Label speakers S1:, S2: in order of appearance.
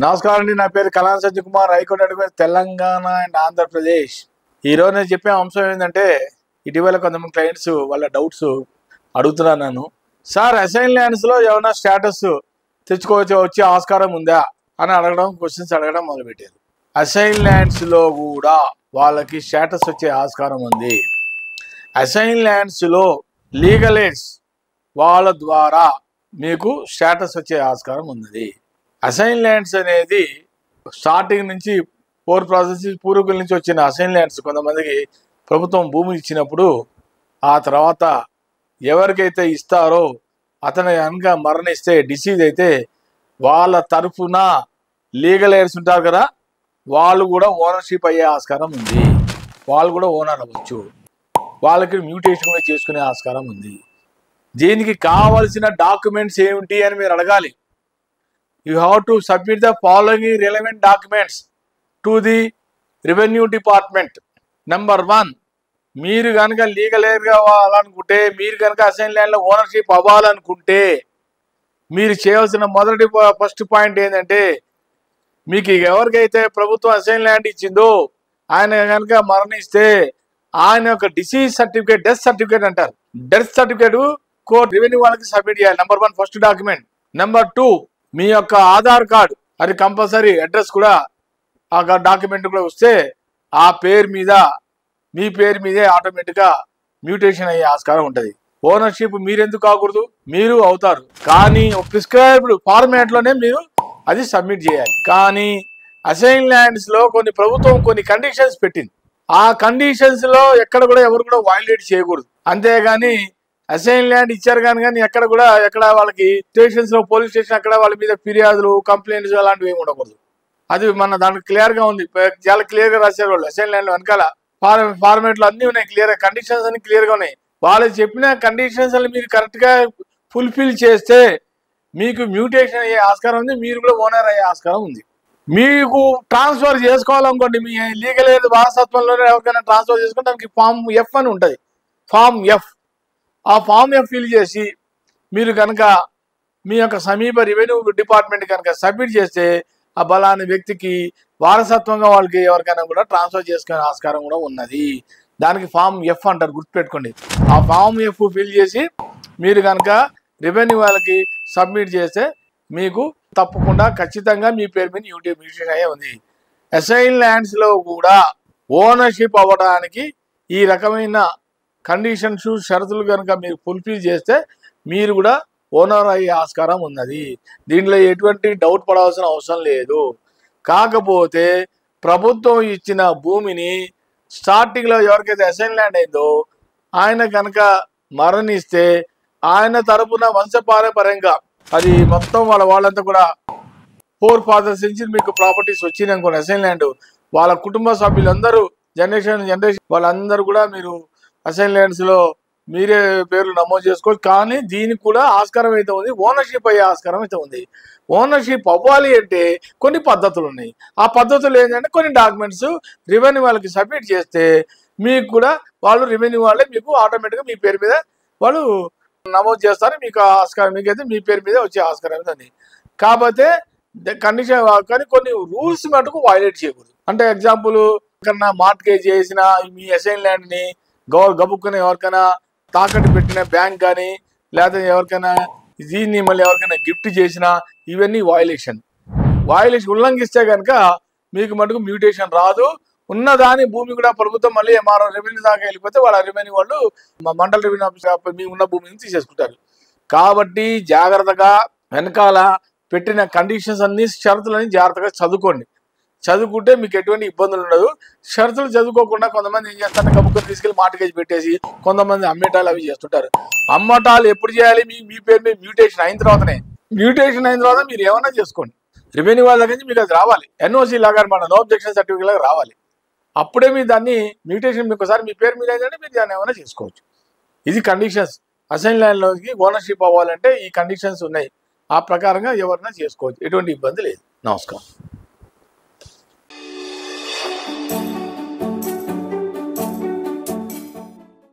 S1: నమస్కారం అండి. నా పేరు కళా Sajju Kumar, high court advocate, Telangana and Andhra Pradesh. ఈరోజు నేను చెప్పే అంశం ఏంటంటే, ఇటీవల కొంతమంది క్లయింట్స్ వాళ్ళ డౌట్స్ అడుగుతున్నారు నన్ను. సార్, అసైన్ ల్యాండ్స్లో ఏమైనా స్టేటస్ తెచ్చుకోవచ్చు, వచ్చే ఆస్కారం ఉందా అని క్వశ్చన్స్ అడగడం మొదలుపెట్టారు. అసైన్ ల్యాండ్స్లో కూడా వాళ్ళకి స్టేటస్ వచ్చే ఆస్కారం ఉంది. అసైన్ ల్యాండ్స్లో లీగల్ ఎయిడ్స్ వాళ్ళ ద్వారా మీకు స్టేటస్ వచ్చే ఆస్కారం ఉంది. అసైన్ ల్యాండ్స్ అనేది స్టార్టింగ్ నుంచి ప్రాసెస్ పూర్వీకుల నుంచి వచ్చిన అసైన్ ల్యాండ్స్ కొంతమందికి ప్రభుత్వం భూమి ఇచ్చినప్పుడు ఆ తర్వాత ఎవరికైతే ఇస్తారో అతను కనుక మరణిస్తే, డిసీజ్ అయితే, వాళ్ళ తరఫున లీగల్ ఎయిడ్స్ ఉంటారు కదా, వాళ్ళు కూడా ఓనర్షిప్ అయ్యే ఆస్కారం ఉంది. వాళ్ళు కూడా ఓనర్ అవ్వచ్చు. వాళ్ళకి మ్యూటేషన్ కూడా చేసుకునే ఆస్కారం ఉంది. దీనికి కావాల్సిన డాక్యుమెంట్స్ ఏమిటి అని మీరు అడగాలి. You have to submit the following relevant documents to the Revenue Department. Number 1, మీరు కనుక లీగల్ ఎయిర్ కావాలనుకుంటే, మీరు కనుక అసైన్ ల్యాండ్లో ఓనర్షిప్ అవ్వాలనుకుంటే, మీరు చేయాల్సిన ఫస్ట్ పాయింట్ ఏంటంటే, మీకు ఎవరికైతే ప్రభుత్వం అసైన్ ల్యాండ్ ఇచ్చిందో ఆయన కనుక మరణిస్తే ఆయన యొక్క డిసీజ్ సర్టిఫికేట్, డెత్ సర్టిఫికేట్ అంటారు, డెత్ సర్టిఫికేట్ కోర్టు రెవెన్యూ వాళ్ళకి సబ్మిట్ చేయాలి. Number 1 first document. నెంబర్ 2, మీ యొక్క ఆధార్ కార్డు, అది కంపల్సరీ. అడ్రస్ కూడా ఆ డాక్యుమెంట్ కూడా వస్తే ఆ పేరు మీద, మీ పేరు మీదే ఆటోమేటిక్గా మ్యూటేషన్ అయ్యే ఆస్కారం ఉంటుంది. ఓనర్షిప్ మీరెందుకు కాకూడదు? మీరు అవుతారు, కానీ ప్రిస్క్రైబ్డ్ ఫార్మాట్లోనే మీరు అది సబ్మిట్ చేయాలి. కానీ అసైన్ ల్యాండ్స్లో ప్రభుత్వం కొన్ని కండిషన్స్ పెట్టింది. ఆ కండిషన్స్లో ఎక్కడ కూడా ఎవరు కూడా వైలేట్ చేయకూడదు. అంతేగాని అసైన్ ల్యాండ్ ఇచ్చారు కానీ ఎక్కడ వాళ్ళకి స్టేషన్స్లో, పోలీస్ స్టేషన్ అక్కడ వాళ్ళ మీద ఫిర్యాదులు, కంప్లైంట్స్ అలాంటివి ఏమి ఉండకూడదు. అది మన దాంట్లో క్లియర్గా ఉంది, చాలా క్లియర్గా రాశారు వాళ్ళు. అసైన్ ల్యాండ్ వెనకాల ఫార్మేట్లో అన్నీ ఉన్నాయి, క్లియర్గా కండిషన్స్ అన్ని క్లియర్గా ఉన్నాయి. వాళ్ళు చెప్పిన కండిషన్స్ మీరు కరెక్ట్గా ఫుల్ఫిల్ చేస్తే మీకు మ్యూటేషన్ అయ్యే ఆస్కారం ఉంది, మీరు కూడా ఓనర్ అయ్యే ఆస్కారం ఉంది. మీకు ట్రాన్స్ఫర్ చేసుకోవాలనుకోండి, మీ లీగల్ ఎయిడ్ వారసత్వంలోనే ఎవరికైనా ట్రాన్స్ఫర్ చేసుకుంటే దానికి ఫామ్ ఎఫ్ అని ఉంటుంది. ఫామ్ ఎఫ్, ఆ ఫామ్ ఎఫ్ ఫిల్ చేసి మీరు కనుక మీ యొక్క సమీప రెవెన్యూ డిపార్ట్మెంట్ కనుక సబ్మిట్ చేస్తే ఆ బలాని వ్యక్తికి వారసత్వంగా వాళ్ళకి ఎవరికైనా కూడా ట్రాన్స్ఫర్ చేసుకునే ఆస్కారం కూడా ఉన్నది. దానికి ఫామ్ ఎఫ్ అంటారు, గుర్తుపెట్టుకోండి. ఆ ఫామ్ ఎఫ్ ఫిల్ చేసి మీరు కనుక రెవెన్యూ వాళ్ళకి సబ్మిట్ చేస్తే మీకు తప్పకుండా ఖచ్చితంగా మీ పేరు మీద మ్యూటేషన్ అయ్యే ఉంది. అసైన్ ల్యాండ్స్లో కూడా ఓనర్షిప్ అవ్వడానికి ఈ రకమైన కండిషన్స్, షరతులు కనుక మీరు ఫుల్ఫిల్ చేస్తే మీరు కూడా ఓనర్ అయ్యే ఆస్కారం ఉన్నది. దీంట్లో ఎటువంటి డౌట్ పడాల్సిన అవసరం లేదు. కాకపోతే ప్రభుత్వం ఇచ్చిన భూమిని స్టార్టింగ్లో ఎవరికైతే అసైన్ ల్యాండ్ అయిందో ఆయన కనుక మరణిస్తే ఆయన తరపున వంశపారంపర్యంగా అది మొత్తం వాళ్ళంతా కూడా 4 ఫాదర్స్ నుంచి మీకు ప్రాపర్టీస్ వచ్చినాయి అనుకోండి, అసైన్ ల్యాండ్, వాళ్ళ కుటుంబ సభ్యులందరూ జనరేషన్ వాళ్ళందరూ కూడా మీరు అసైన్ ల్యాండ్స్లో మీరే పేర్లు నమోదు చేసుకోవచ్చు. కానీ దీనికి కూడా ఆస్కారం అయితే ఉంది, ఓనర్షిప్ అయ్యే ఆస్కారం అయితే ఉంది. ఓనర్షిప్ అవ్వాలి అంటే కొన్ని పద్ధతులు ఉన్నాయి. ఆ పద్ధతులు ఏంటంటే కొన్ని డాక్యుమెంట్స్ రెవెన్యూ వాళ్ళకి సబ్మిట్ చేస్తే మీకు కూడా వాళ్ళు రెవెన్యూ వాళ్ళే మీకు ఆటోమేటిక్గా మీ పేరు మీద వాళ్ళు నమోదు చేస్తారు. మీకు ఆస్కారం, మీకైతే మీ పేరు మీద వచ్చే ఆస్కారం అయితే ఉంది. కాకపోతే కండిషన్, కానీ కొన్ని రూల్స్ మటుకు వైలేట్ చేయకూడదు. అంటే ఎగ్జాంపుల్, ఎక్కడన్నా మార్ట్గేజ్ చేసిన మీ అసైన్ ల్యాండ్ని గబుక్కుని ఎవరికైనా తాకట్టు పెట్టిన బ్యాంక్ కానీ, లేకపోతే ఎవరికైనా దీన్ని మళ్ళీ ఎవరికైనా గిఫ్ట్ చేసినా ఇవన్నీ వైలేషన్ ఉల్లంఘిస్తే కనుక మీకు మటుకు మ్యూటేషన్ రాదు. ఉన్నదాని భూమి కూడా ప్రభుత్వం మళ్ళీ ఎంఆర్ఓ రెవెన్యూ దాకా వెళ్ళిపోతే వాళ్ళ రెవెన్యూ వాళ్ళు మండల రెవెన్యూ ఆఫీస్ మీ ఉన్న భూమిని తీసేసుకుంటారు. కాబట్టి జాగ్రత్తగా వెనకాల పెట్టిన కండిషన్స్ అన్ని, షరతులన్నీ జాగ్రత్తగా చదువుకుంటే మీకు ఎటువంటి ఇబ్బందులు ఉండదు. షరతులు చదువుకోకుండా కొంతమంది ఏం చేస్తారు, కబుక్కుని తీసుకెళ్ళి మార్టిగేజ్ పెట్టేసి కొంతమంది అమ్మేటాలు అవి చేస్తుంటారు. అమ్మటాలు ఎప్పుడు చేయాలి? మీ పేరు మీద మ్యూటేషన్ అయిన తర్వాతనే. మ్యూటేషన్ అయిన తర్వాత మీరు ఏమైనా చేసుకోండి, రెవెన్యూ వాళ్ళ దగ్గర నుంచి మీకు అది రావాలి, ఎన్ఓసి లాగా అనమాట, నో అబ్జెక్షన్ సర్టిఫికేట్ లాగా రావాలి. అప్పుడే మీరు దాన్ని మ్యూటేషన్ మీకు ఒకసారి మీ పేరు మీద ఏంటంటే మీరు దాన్ని ఏమైనా చేసుకోవచ్చు. ఇది కండిషన్స్. అసైన్ ల్యాండ్లోకి ఓనర్షిప్ అవ్వాలంటే ఈ కండిషన్స్ ఉన్నాయి. ఆ ప్రకారంగా ఎవరైనా చేసుకోవచ్చు, ఎటువంటి ఇబ్బంది లేదు. నమస్కారం.